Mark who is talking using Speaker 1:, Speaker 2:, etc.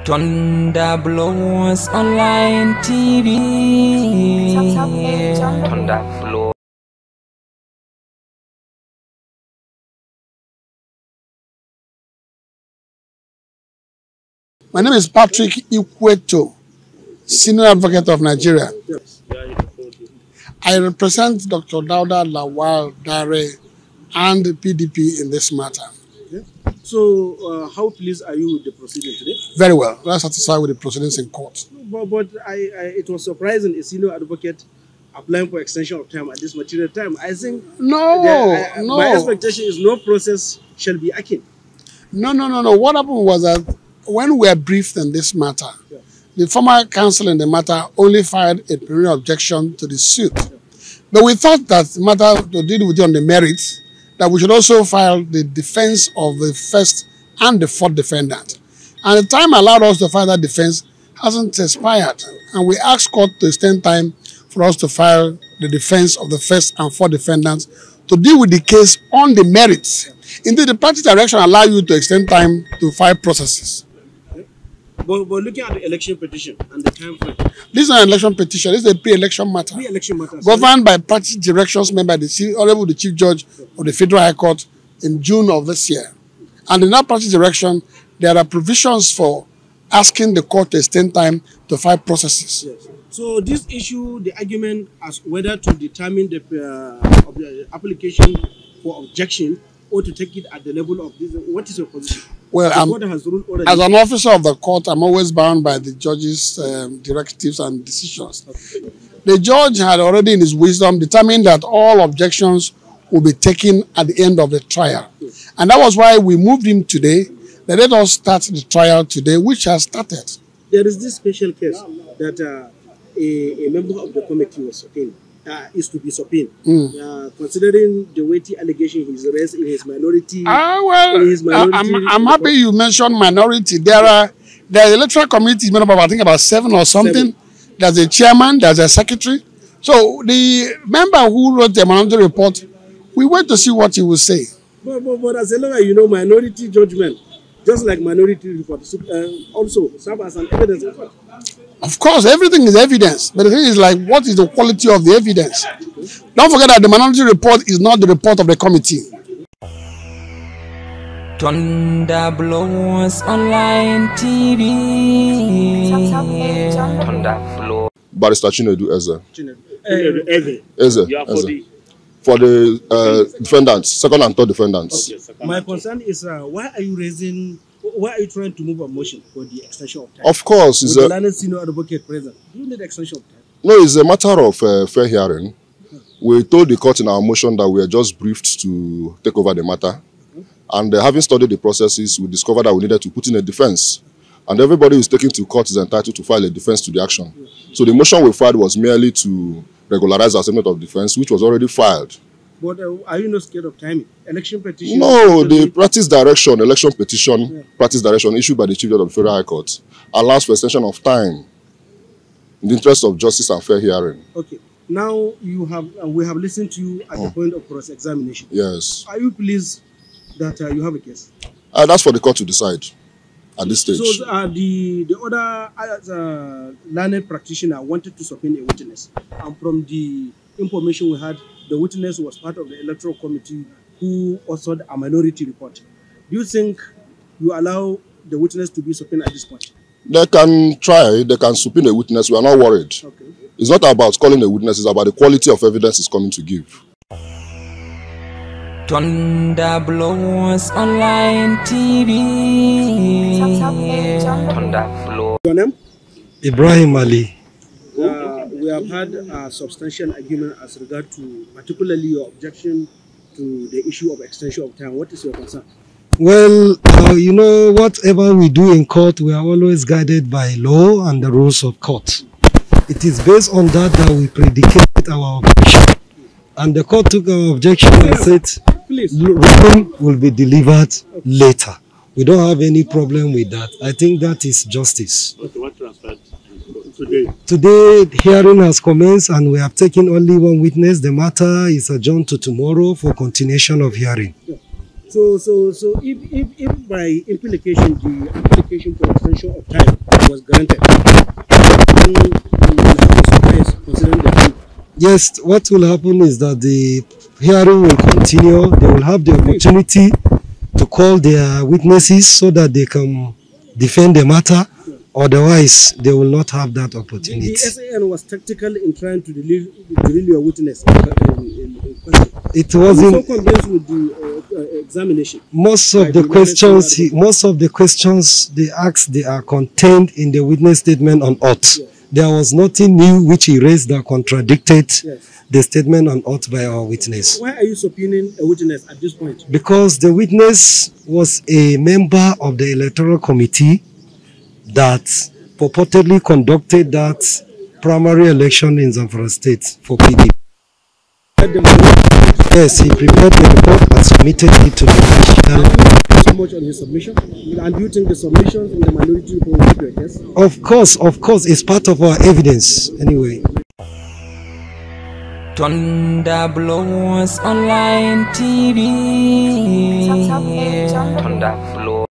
Speaker 1: Dauda blows online TV. Dauda blows.
Speaker 2: My name is Patrick Ikweto, Senior Advocate of Nigeria. I represent Dr. Dauda, Lawal, Dare, and the PDP in this matter.
Speaker 3: Okay. So, how pleased are you with the proceeding today?
Speaker 2: Very well. We are satisfied with the proceedings in court.
Speaker 3: But it was surprising a senior advocate applying for extension of time at this material time. I think
Speaker 2: no.
Speaker 3: My expectation is no process shall be akin.
Speaker 2: No. What happened was that when we were briefed in this matter, the former counsel in the matter only filed a preliminary objection to the suit. But we thought that the matter to deal with it on the merits, that we should also file the defense of the first and the fourth defendant. And the time allowed us to file that defense hasn't expired. And we asked court to extend time for us to file the defense of the first and fourth defendants to deal with the case on the merits. Indeed, the party direction allows you to extend time to file processes.
Speaker 3: But looking at the election petition and the time frame.
Speaker 2: This is an election petition. This is a pre-election matter.
Speaker 3: Pre-election matter.
Speaker 2: Governed by party directions made by the Honorable the Chief Judge of the Federal High Court in June of this year. And in that party direction, there are provisions for asking the court to extend time to file processes.
Speaker 3: Yes. So this issue, the argument as whether to determine the application for objection or to take it at the level of this, what is your position?
Speaker 2: Well, as an officer of the court, I'm always bound by the judge's directives and decisions. Okay. The judge had already in his wisdom determined that all objections will be taken at the end of the trial. Yes. And that was why we moved him today. Let us start the trial today, which has started.
Speaker 3: There is this special case that a member of the committee was subpoenaed. Is to be subpoenaed. Considering the weighty allegation he's raised in his minority.
Speaker 2: I'm happy you mentioned minority. There's electoral committee made up of I think about 7 or something. 7. There's a chairman, there's a secretary. So the member who wrote the minority report, we wait to see what he will say.
Speaker 3: But as a lawyer, you know, minority judgment, just like minority report, also serve as an evidence report.
Speaker 2: Of course, everything is evidence. But the thing is like, what is the quality of the evidence? Don't forget that the minority report is not the report of the committee.
Speaker 1: Dauda blows online TV. Dauda blows.
Speaker 4: Barrister Chinedu Eze.
Speaker 3: Eze.
Speaker 4: For the defendants, second and third defendants.
Speaker 3: Okay, my concern is why are you trying to move a motion for the extension of time?
Speaker 4: Of course,
Speaker 3: with the learned senior advocate present. Do you need extension of time?
Speaker 4: No, it's a matter of fair hearing. We told the court in our motion that we are just briefed to take over the matter. And having studied the processes, we discovered that we needed to put in a defense. And everybody who is taken to court is entitled to file a defense to the action. So the motion we filed was merely to regularize our statement of defense, which was already filed.
Speaker 3: But are you not scared of timing? Election petition?
Speaker 4: No, the practice direction, election petition, practice direction issued by the Chief Judge of the Federal High Court allows for extension of time in the interest of justice and fair hearing.
Speaker 3: Okay. Now we have listened to you at the point of cross-examination.
Speaker 4: Yes.
Speaker 3: Are you pleased that you have a case?
Speaker 4: That's for the court to decide at this stage.
Speaker 3: So the other learned practitioner wanted to subpoena a witness, and from the information we had, the witness was part of the electoral committee who authored a minority report. Do you think you allow the witness to be subpoenaed at this point?
Speaker 4: They can try, they can subpoena a witness. We are not worried. Okay. It's not about calling a witness, it's about the quality of evidence it's coming to give.
Speaker 1: Dauda blows online TV. Dauda blows.
Speaker 3: Your name?
Speaker 5: Ibrahim Ali.
Speaker 3: We have had a substantial argument as regard to particularly your objection to the issue of extension of time. What is your concern?
Speaker 5: Well, you know, whatever we do in court, we are always guided by law and the rules of court. It is based on that we predicate our objection. And the court took our objection and said, ruling will be delivered later. We don't have any problem with that. I think that is justice.
Speaker 3: Okay, what transpired today?
Speaker 5: Today, hearing has commenced and we have taken only one witness. The matter is adjourned to tomorrow for continuation of hearing.
Speaker 3: So if by implication the application for extension of time was granted, then we will have a surprise considering the time.
Speaker 5: Yes, what will happen is that the hearing will continue. They will have the opportunity to call their witnesses so that they can defend the matter. Otherwise, they will not have that opportunity.
Speaker 3: The SAN was tactical in trying to drill your witness in question.
Speaker 5: It wasn't.
Speaker 3: So convinced with the examination.
Speaker 5: Most of the questions they asked, they are contained in the witness statement on oath.
Speaker 3: Yes.
Speaker 5: There was nothing new which he raised that contradicted
Speaker 3: Yes.
Speaker 5: the statement on oath by our witness.
Speaker 3: Why are you subpoenaing a witness at this point?
Speaker 5: Because the witness was a member of the electoral committee that purportedly conducted that primary election in Zamfara State for PDP. Yes, he prepared the report and submitted it to the national.
Speaker 3: So much on his submission, and do you think the submissions in the minority report will be a test?
Speaker 5: Of course, it's part of our evidence anyway.
Speaker 1: Thunder Blows Online TV. Thunder